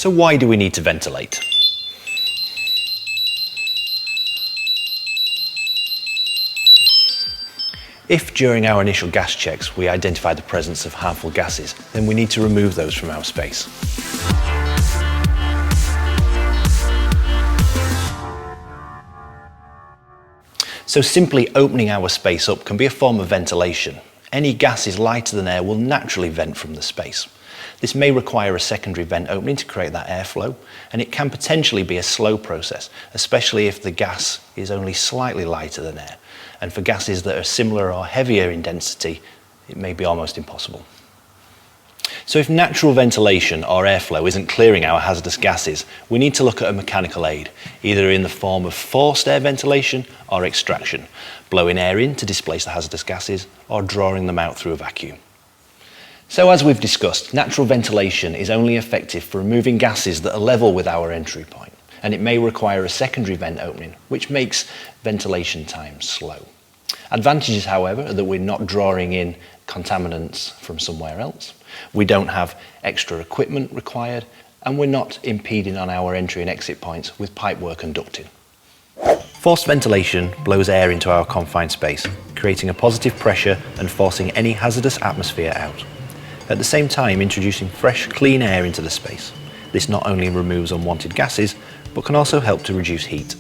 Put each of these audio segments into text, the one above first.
So why do we need to ventilate? If during our initial gas checks we identify the presence of harmful gases, then we need to remove those from our space. So simply opening our space up can be a form of ventilation. Any gases lighter than air will naturally vent from the space. This may require a secondary vent opening to create that airflow, and it can potentially be a slow process, especially if the gas is only slightly lighter than air. And for gases that are similar or heavier in density, it may be almost impossible. So if natural ventilation or airflow isn't clearing our hazardous gases, we need to look at a mechanical aid, either in the form of forced air ventilation or extraction, blowing air in to displace the hazardous gases or drawing them out through a vacuum. So as we've discussed, natural ventilation is only effective for removing gases that are level with our entry point, and it may require a secondary vent opening, which makes ventilation time slow. Advantages, however, are that we're not drawing in contaminants from somewhere else, we don't have extra equipment required, and we're not impeding on our entry and exit points with pipework and ducting. Forced ventilation blows air into our confined space, creating a positive pressure and forcing any hazardous atmosphere out. At the same time, introducing fresh, clean air into the space. This not only removes unwanted gases, but can also help to reduce heat.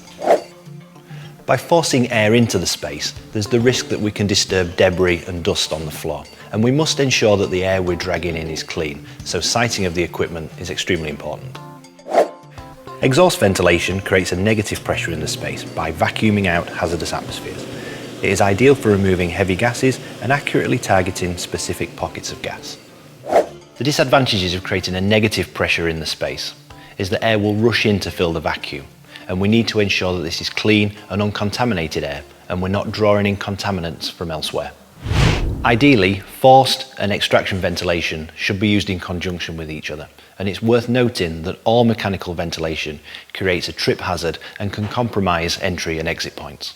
By forcing air into the space, there's the risk that we can disturb debris and dust on the floor, and we must ensure that the air we're dragging in is clean, so sighting of the equipment is extremely important. Exhaust ventilation creates a negative pressure in the space by vacuuming out hazardous atmospheres. It is ideal for removing heavy gases and accurately targeting specific pockets of gas. The disadvantages of creating a negative pressure in the space is that air will rush in to fill the vacuum, and we need to ensure that this is clean and uncontaminated air, and we're not drawing in contaminants from elsewhere. Ideally, forced and extraction ventilation should be used in conjunction with each other, and it's worth noting that all mechanical ventilation creates a trip hazard and can compromise entry and exit points.